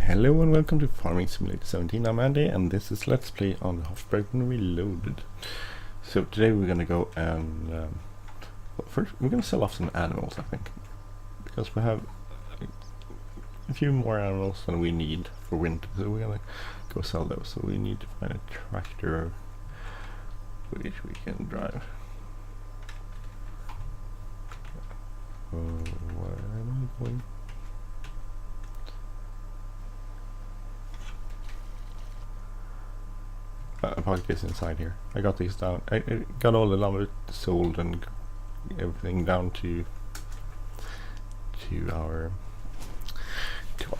Hello and welcome to Farming Simulator 17. I'm Andy and this is Let's Play on the Hof Bergmann Reloaded. So today we're going to go and well, first we're going to sell off some animals, I think, because we have a few more animals than we need for winter, so we're going to go sell those. So we need to find a tractor which we can drive. Where am I going? A podcast inside here. I got these down. I got all the lumber sold and everything down to our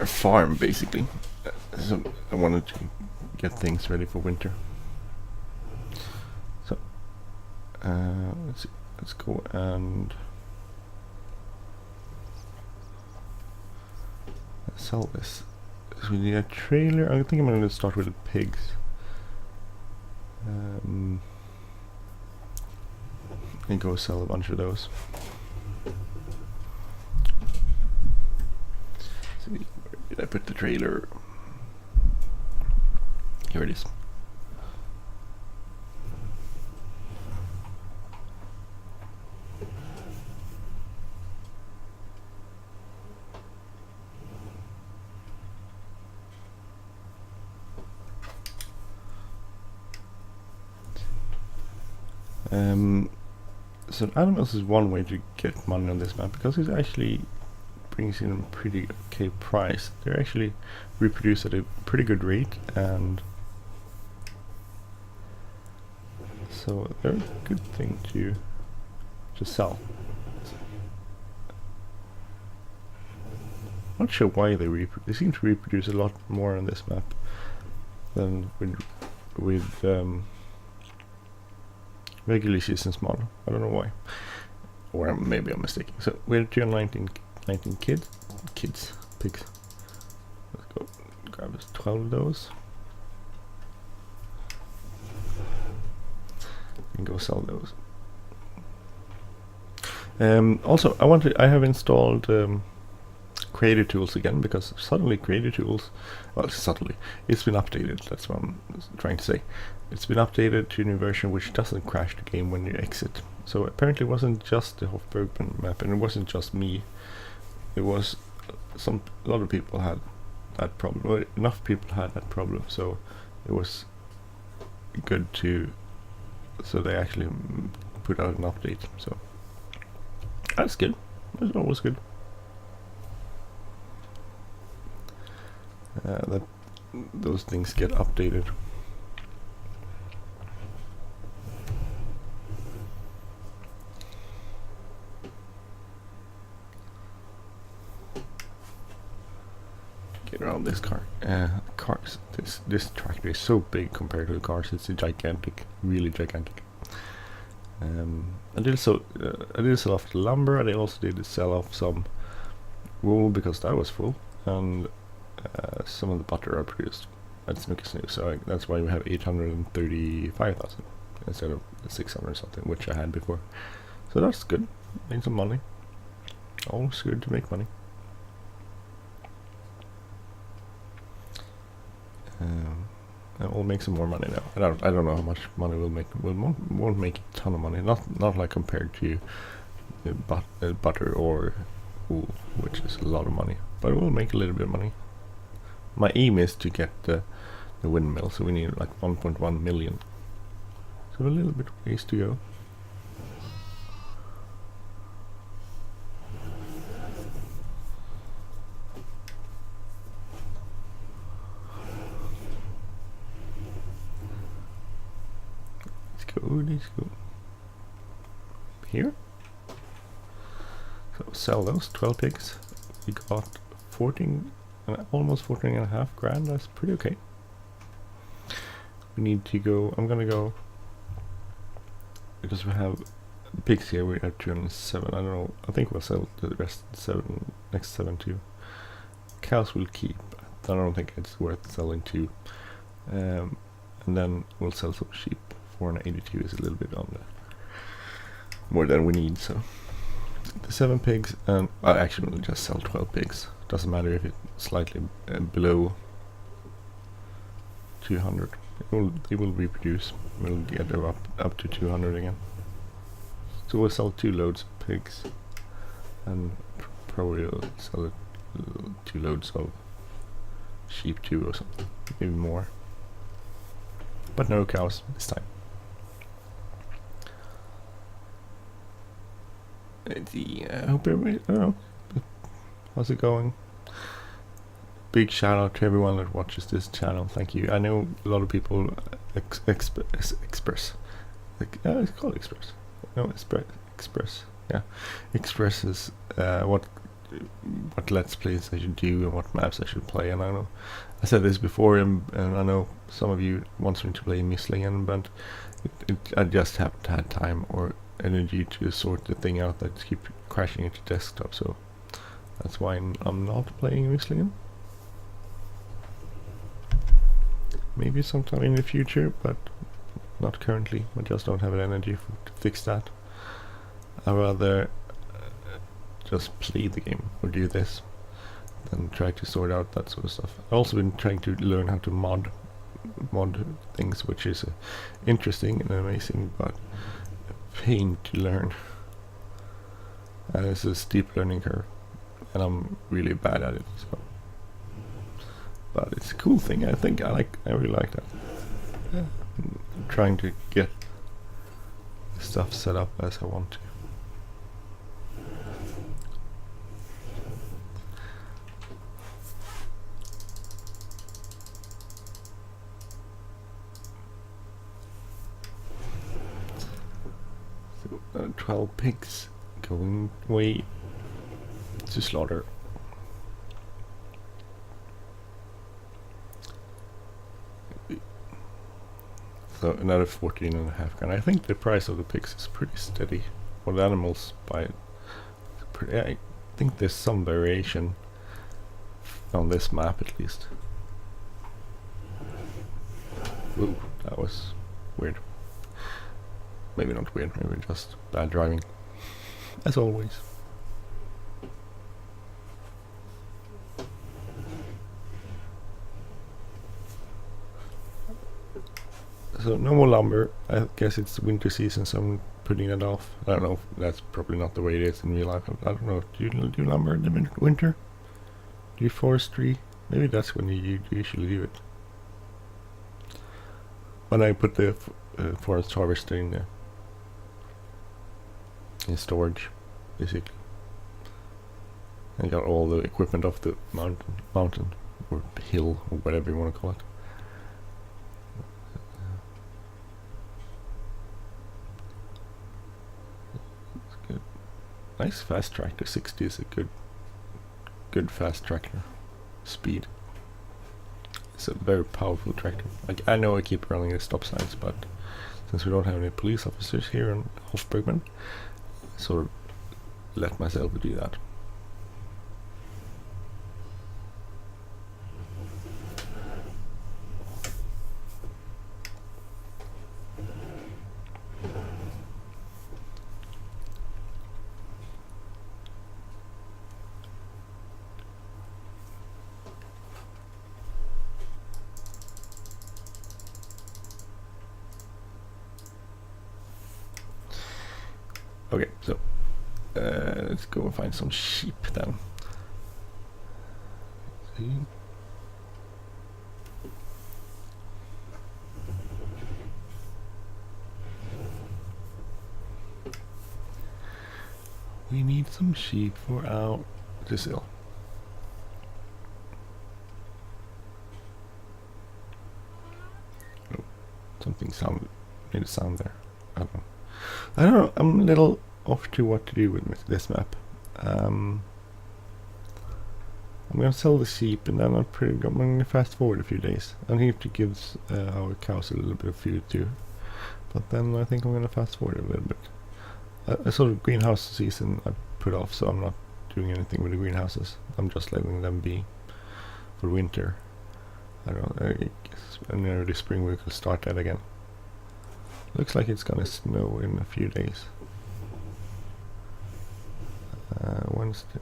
farm, basically. So I wanted to get things ready for winter. So let's see. Let's go and sell this. So we need a trailer. I think I'm going to start with the pigs. And go sell a bunch of those. See, where did I put the trailer? Here it is. So animals is one way to get money on this map, because it actually brings in a pretty okay price. They actually reproduce at a pretty good rate, and so they're a good thing to sell. Not sure why they seem to reproduce a lot more on this map than with regular seasons model. I don't know why, or maybe I'm mistaken. So we're 219 pigs. Let's go grab us 12 of those and go sell those. Also, I have installed Creator Tools again, because suddenly Creator Tools, well, suddenly it's been updated. That's what I'm trying to say. It's been updated to a new version which doesn't crash the game when you exit. So apparently it wasn't just the Hof Bergmann map, and it wasn't just me. It was a lot of people had that problem. Well, enough people had that problem, so it was good to. So they actually put out an update. So that's good. That's always good. That those things get updated. Get around this car. Cars. This tractor is so big compared to the cars. It's a gigantic, really gigantic. I did sell off the lumber, and I also did sell off some wool because that was full, and some of the butter I produced at Smykkesnu, so that's why we have 835,000 instead of the 600 something which I had before. So that's good. Made some money. Always good to make money. And we'll make some more money now. I don't know how much money we'll make. We won't make a ton of money. Not like compared to butter or wool, which is a lot of money. But we'll make a little bit of money. My aim is to get the windmill, so we need like 1.1 million. So a little bit ways to go. Let's go. Here. So sell those 12 pigs. We got 14. Almost 14.5 grand. That's pretty okay. We need to go. I'm gonna go because we have pigs here. We have 207. I don't know. I think we'll sell the rest. Next 7 too. Cows will keep. I don't think it's worth selling to. And then we'll sell some sheep. 482 is a little bit on the more than we need. So the 7 pigs, and actually we'll just sell 12 pigs. doesn't matter if it's slightly below 200. It will reproduce. We'll get up to 200 again. So we'll sell 2 loads of pigs, and probably we'll sell 2 loads of sheep too, or something, maybe more. But no cows this time. I hope everybody, I don't know, how's it going? Big shout out to everyone that watches this channel. Thank you. I know a lot of people express. It's called express. No, express. Yeah, expresses what let's plays I should do and what maps I should play. And I know I said this before, and I know some of you want me to play Misslingen, but I just haven't had time or energy to sort the thing out that keep crashing into desktop. So that's why I'm not playing Misslingen. Maybe sometime in the future, but not currently. I just don't have the energy to fix that. I'd rather just play the game or do this than try to sort out that sort of stuff. I've also been trying to learn how to mod things, which is interesting and amazing, but a pain to learn. And it's a steep learning curve, and I'm really bad at it. So. But it's a cool thing. I think I really like that. Yeah. I'm trying to get stuff set up as I want to. So 12 pigs going away to slaughter. So another 14.5 grand. I think the price of the pigs is pretty steady. For the animals, I think there's some variation on this map at least. Ooh, that was weird. Maybe not weird, maybe just bad driving. As always. So no more lumber. I guess it's winter season, so I'm putting it off. I don't know. That's probably not the way it is in real life. I don't know. Do you do lumber in the winter? Do you forestry? Maybe that's when you usually do it. When I put the forest harvester in storage, basically. I got all the equipment off the mountain or hill or whatever you want to call it. Nice fast tractor. 60 is a good fast tractor speed. It's a very powerful tractor. Like, I know I keep running the stop signs, but since we don't have any police officers here in Hof Bergmann, I sort of let myself do that. Okay, so let's go and find some sheep then. Let's see. We need some sheep for our sale. Oh, something made a sound there. I don't know. I'm a little off to what to do with this map. I'm gonna sell the sheep, and then I'm gonna fast forward a few days. I need to give our cows a little bit of food too, but then I think I'm gonna fast forward a little bit. A sort of greenhouse season I put off, so I'm not doing anything with the greenhouses. I'm just letting them be for winter. I don't know. I guess in early spring we could start that again. Looks like it's gonna snow in a few days. Wednesday.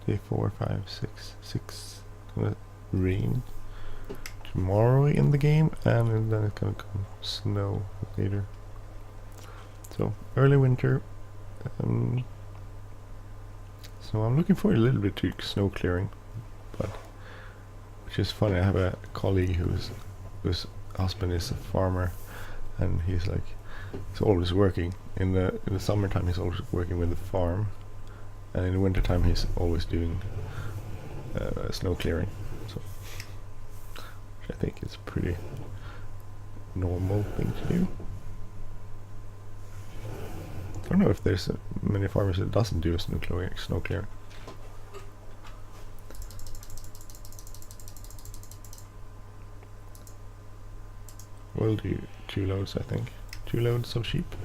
day 4, 5, 6, 6. It's gonna rain tomorrow in the game, and then it's gonna come snow later. So early winter. So I'm looking forward a little bit to snow clearing, but which is funny. I have a colleague whose husband is a farmer, and he's always working in the summertime. He's always working with the farm, and in the wintertime he's always doing snow clearing. So which I think is a pretty normal thing to do. I don't know if there's many farmers that doesn't do snow clearing. We'll do 2 loads, I think. 2 loads of sheep.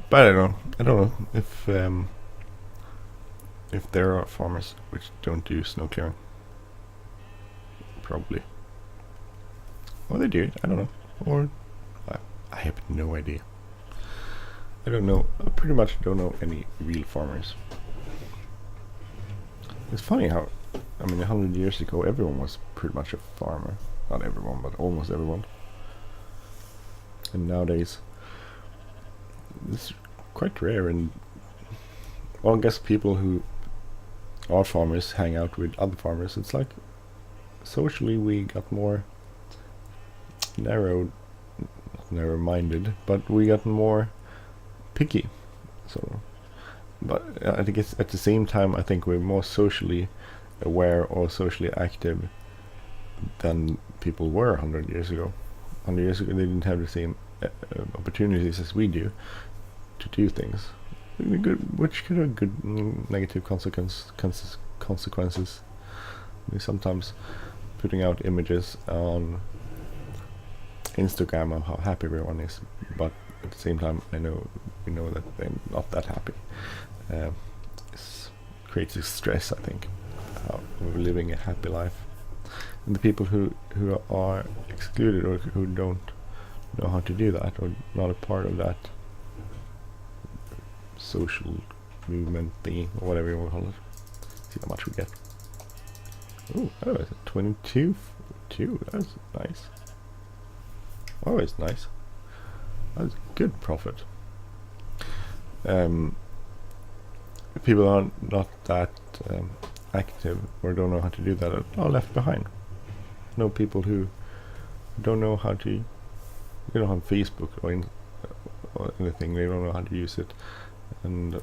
But I don't know if there are farmers which don't do snow clearing. Probably. Or they do it, I don't know. Or I have no idea. I don't know. I pretty much don't know any real farmers. It's funny how, I mean, 100 years ago everyone was pretty much a farmer. Not everyone, but almost everyone. And nowadays it's quite rare, and well, I guess people who are farmers hang out with other farmers. It's like socially we got more narrow-minded, but we got more picky. So, but I think it's at the same time I think we're more socially aware or socially active than people were 100 years ago. 100 years ago they didn't have the same opportunities as we do to do things, which could have good negative consequences. Sometimes putting out images on Instagram of how happy everyone is, but at the same time we know that they're not that happy. It creates a stress, I think, how we're living a happy life, and the people who are excluded or who don't know how to do that, or not a part of that social movement thing, or whatever you want to call it. See how much we get. Ooh, that was 22. That's nice. Always nice. That's good profit. People are not that active or don't know how to do that are left behind. No people who don't know how to, you don't have Facebook or anything. They don't know how to use it, and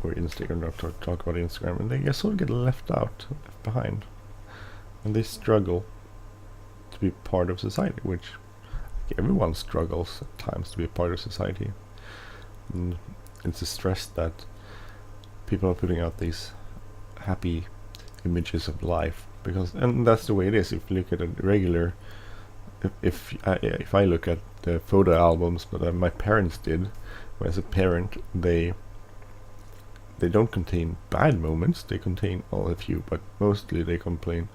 or Instagram. Don't talk about Instagram, and they just sort of get left out, left behind, and they struggle to be part of society, which everyone struggles at times to be a part of society. And it's a stress that people are putting out these happy images of life, and that's the way it is. If you look at a regular, if I look at the photo albums that my parents did, where as a parent they don't contain bad moments. They contain a few, but mostly they contain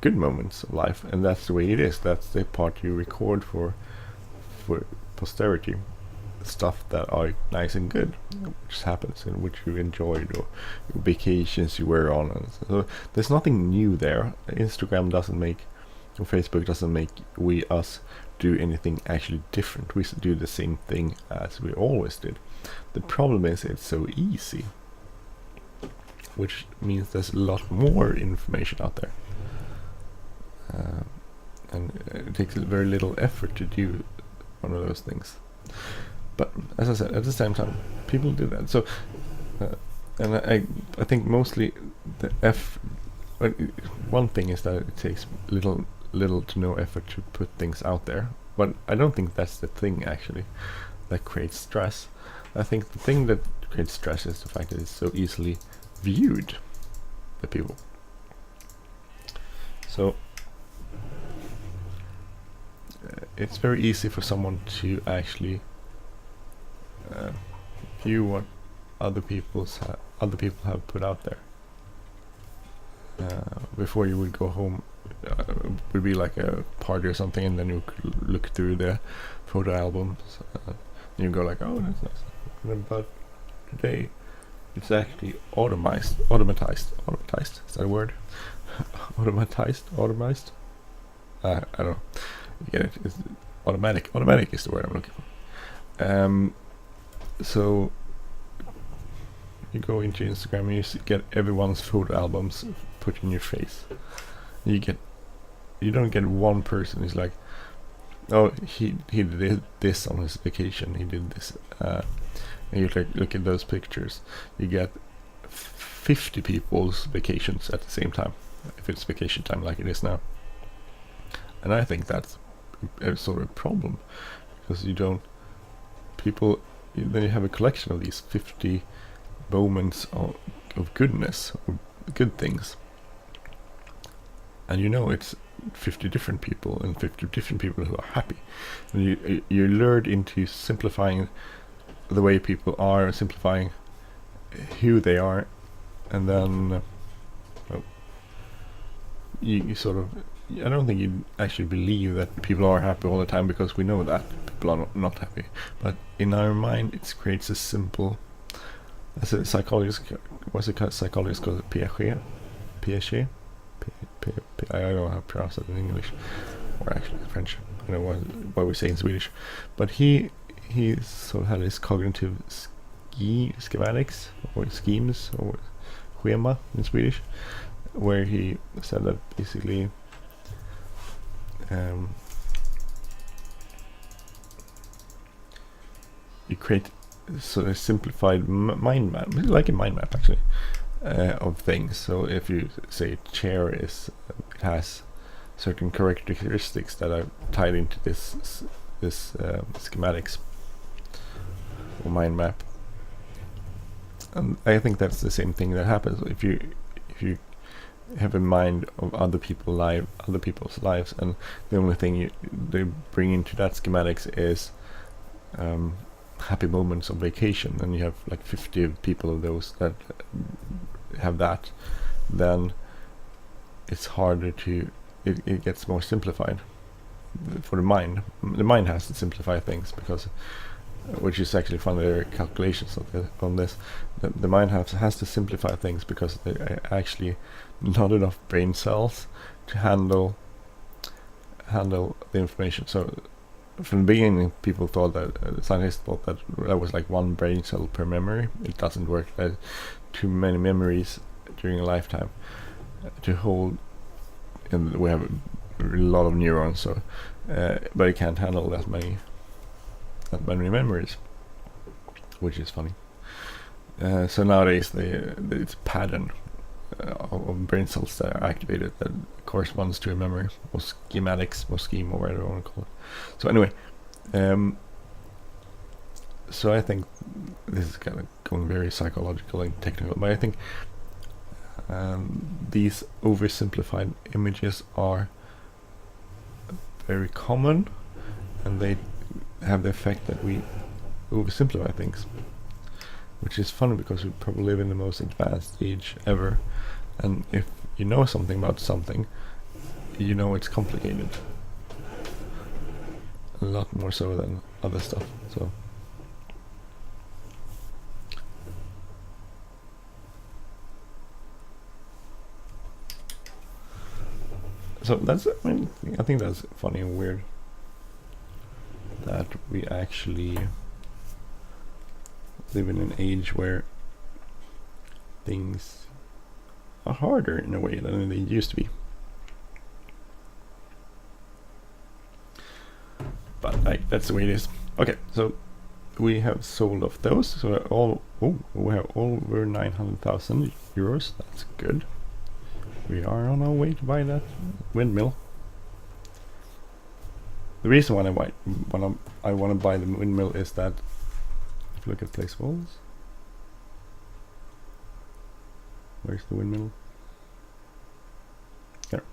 good moments of life, and that's the way it is. That's the part you record for posterity, stuff that are nice and good, which happens and which you enjoyed, or vacations you were on. And so there's nothing new there. Instagram doesn't make, or Facebook doesn't make us do anything actually different. We do the same thing as we always did. The problem is it's so easy, which means there's a lot more information out there. And it takes very little effort to do one of those things. But as I said, at the same time, people do that. So, and I think mostly one thing is that it takes little to no effort to put things out there. But I don't think that's the thing actually that creates stress. I think the thing that creates stress is the fact that it's so easily viewed by people. So it's very easy for someone to actually view what other people other people have put out there. Before you would go home, would be like a party or something, and then you could look through the photo albums, and you go like, oh, that's nice. But today, it's actually automatized. Is that a word? Automatized. I don't know. You get it? It's automatic. Automatic is the word I'm looking for. So you go into Instagram and you get everyone's photo albums put in your face. You don't get one person who's like, oh, he did this on his vacation. He did this. And you look at those pictures. You get 50 people's vacations at the same time, if it's vacation time like it is now. And I think that's a sort of problem, because then you have a collection of these 50 moments of goodness, of good things, and it's 50 different people and 50 different people who are happy, and you're lured into simplifying the way people are, simplifying who they are, and then you sort of, I don't think you actually believe that people are happy all the time, because we know that people are not happy. But in our mind, it creates a simple, as a psychologist, what's a psychologist called? Piaget? I don't know how to pronounce it in English, or actually French. I don't know what we say in Swedish. But he sort of had his cognitive schematics, or schemes, or schema in Swedish, where he said that basically you create sort of simplified mind map, like a mind map actually, of things. So if you say a chair it has certain characteristics that are tied into this schematics or mind map, and I think that's the same thing that happens if you have a mind of other people's lives, and the only thing they bring into that schematics is happy moments of vacation, and you have like 50 people of those that have that, then it's harder to, it gets more simplified for the mind. The mind has to simplify things, because which is actually fun, there are calculations on this. The mind has to simplify things, because there are actually not enough brain cells to handle the information. So from the beginning, people thought that scientists thought that was like one brain cell per memory. It doesn't work. There's too many memories during a lifetime to hold, and we have a lot of neurons, so but it can't handle that many memories, which is funny. So nowadays it's a pattern of brain cells that are activated that corresponds to a memory, or schematics, or scheme, or whatever you want to call it. So anyway, so I think this is kind of going very psychological and technical, but I think these oversimplified images are very common, and they have the effect that we oversimplify things, which is funny, because we probably live in the most advanced age ever, and if you know something about something, you know it's complicated, a lot more so than other stuff. So that's, I think that's funny and weird that we actually live in an age where things are harder in a way than they used to be. But that's the way it is. Okay, so we have sold off those. So we have over 900,000 euros. That's good. We are on our way to buy that windmill. The reason why I want to buy the windmill is that, if you look at PLACEABLE, where's the windmill? There.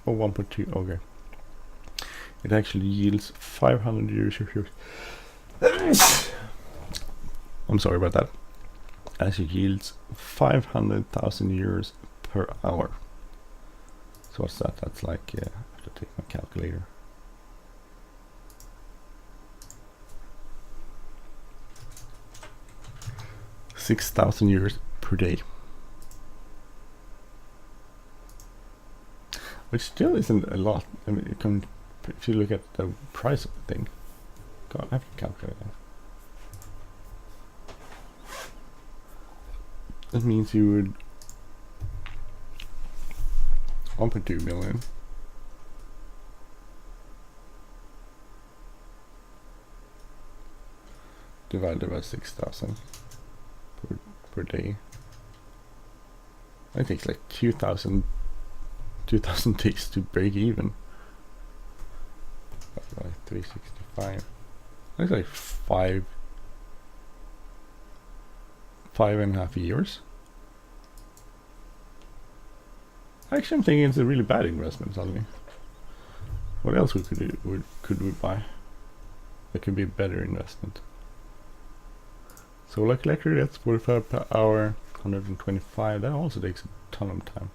Oh, 1.2. Okay. It actually yields 500 euros. I'm sorry about that. actually yields 500,000 euros per hour. So what's that? That's like, I have to take my calculator. €6,000 per day. Which still isn't a lot. I mean, if you look at the price of the thing. God, I have to calculate that. That means you would 1.2 million divided by 6,000 per day. That takes like 2,000 days to break even. That's like 365. That's like 5.5 years. Actually, I'm thinking it's a really bad investment suddenly. What else could we buy? That could be a better investment. Solar collector, that's 45 per hour, 125. That also takes a ton of time.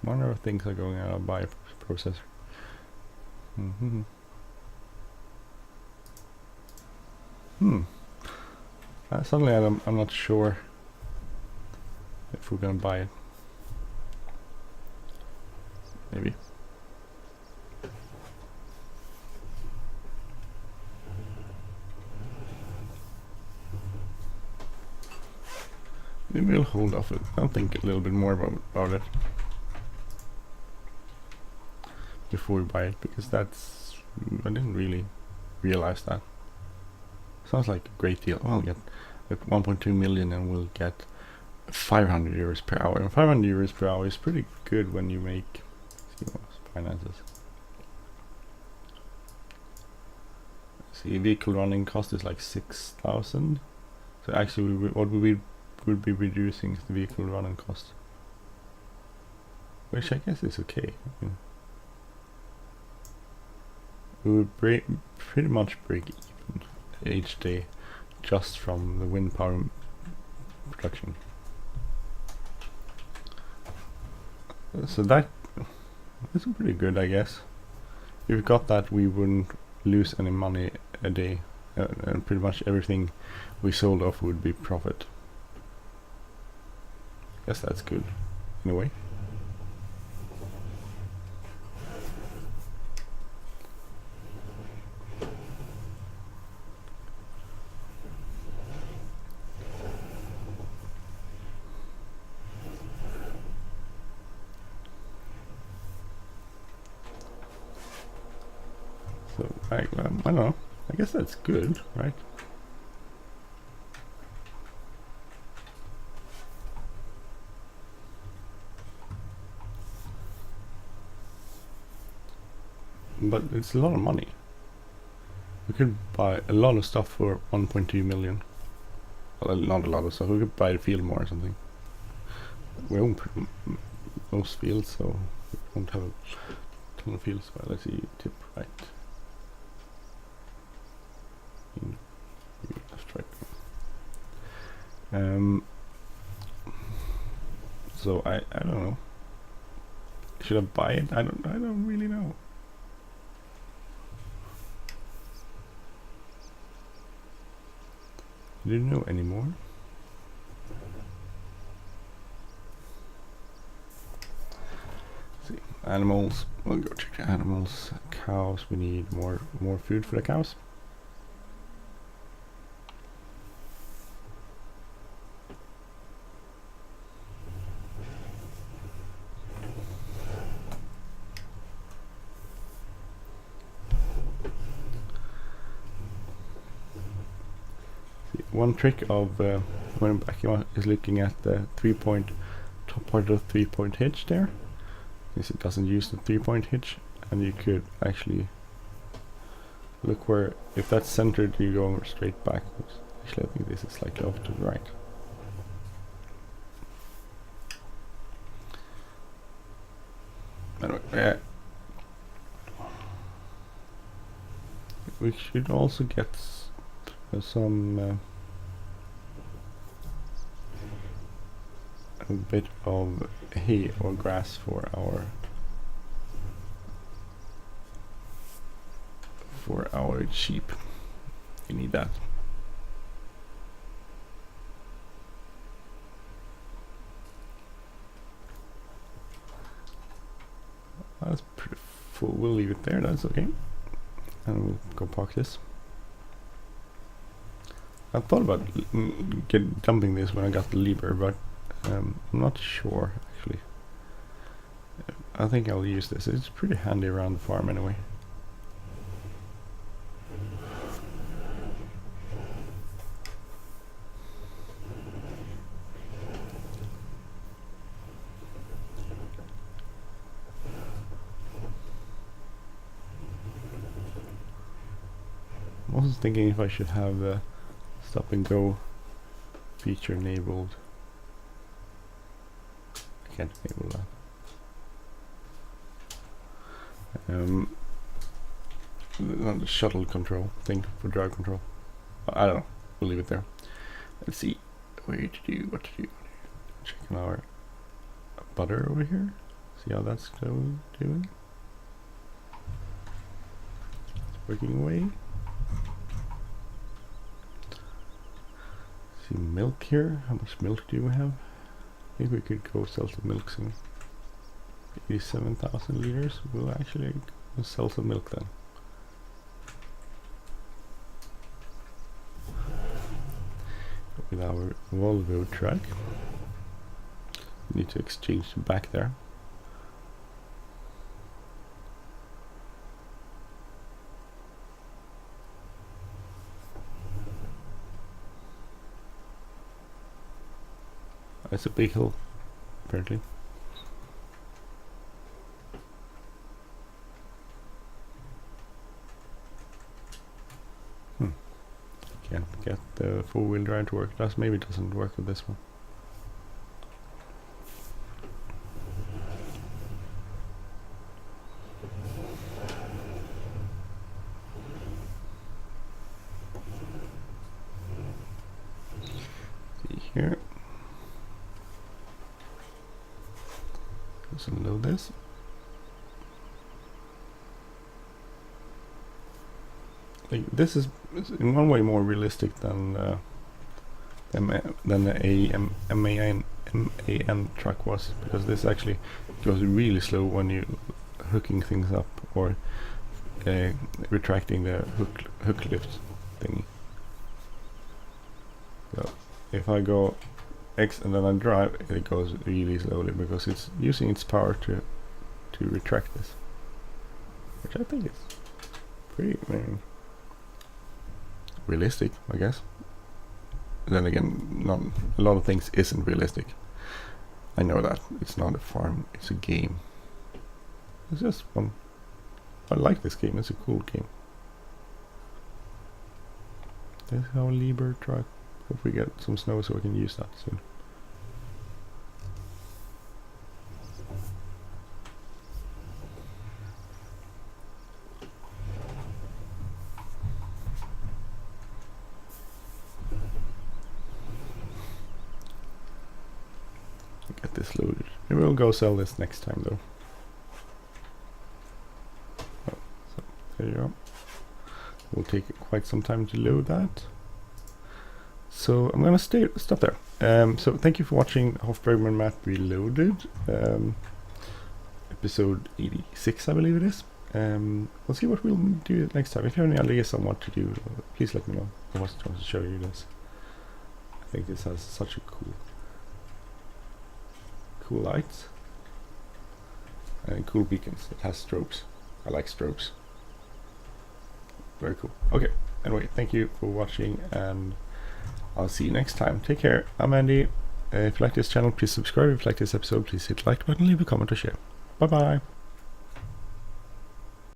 Wonder if things are going out of bioprocessor. Suddenly I'm not sure if we're gonna buy it. Maybe. Maybe we'll hold off it. I'll think a little bit more about it before we buy it, because that's, I didn't really realize that. Sounds like a great deal. Well, get 1.2 million and we'll get 500 euros per hour. And 500 euros per hour is pretty good when you make finances. See, vehicle running cost is like 6,000. So actually, what we would be reducing is the vehicle running cost, which I guess is okay. We would pretty much break even each day just from the wind power production. So that is pretty good, I guess. If we got that, we wouldn't lose any money a day, and pretty much everything we sold off would be profit. Guess that's good in a way. So I don't know. I guess that's good, right? But it's a lot of money. We could buy a lot of stuff for 1.2 million. Well, not a lot of stuff. We could buy the field more or something. We own most fields, so we won't have a ton of fields. But let's see, tip right. Left, right. So I don't know. Should I buy it? I don't really know. Do you know anymore? See, animals. We'll go check the animals. Cows. We need more food for the cows. One trick of when Bergmann is looking at the top part of the 3-point hitch there is it doesn't use the 3-point hitch, and you could actually look where, if that's centered, you go straight backwards. Actually, I think this is slightly off to the right. Anyway, we should also get some a bit of hay or grass for our sheep. We need that. That's pretty full. We'll leave it there. That's okay. And we'll go park this. I thought about dumping this when I got the Liebherr, but I'm not sure actually. I think I'll use this. It's pretty handy around the farm anyway. I was thinking if I should have a stop and go feature enabled. I can't enable that. Not the shuttle control thing for drive control. I don't know. We'll leave it there. Let's see what to do. Checking our butter over here. See how that's doing. It's working away. See milk here. How much milk do we have? I think we could go sell some milk soon. 87,000 liters. We'll actually go sell some milk then. With our Volvo truck. We need to exchange the back there. It's a big hill, apparently. Can't get the four-wheel drive to work. Maybe it doesn't work with this one. See here. Let's unload this. Like, this is in one way more realistic than the MAN truck was, because this actually goes really slow when you hooking things up or retracting the hook lift thingy. So if I go X and then I drive, it goes really slowly because it's using its power to retract this, which I think is pretty realistic, I guess. Then again, not a lot of things isn't realistic. I know that. It's not a farm, it's a game. It's just fun. I like this game, it's a cool game. There's our Liebherr truck. Hope we get some snow so we can use that soon. Get this loaded. Maybe we'll go sell this next time though. Oh, so there you go. Will take quite some time to load that. So I'm gonna stop there. So thank you for watching Hof Bergmann RELOADED, episode 86, I believe it is. We'll see what we'll do next time. If you have any ideas on what to do, please let me know. I was trying to show you this. I think this has such a cool lights and cool beacons. It has strobes. I like strobes. Very cool. Okay, anyway, thank you for watching and I'll see you next time. Take care. I'm Andy. If you like this channel, please subscribe. If you like this episode, please hit the like button, leave a comment or share. Bye bye.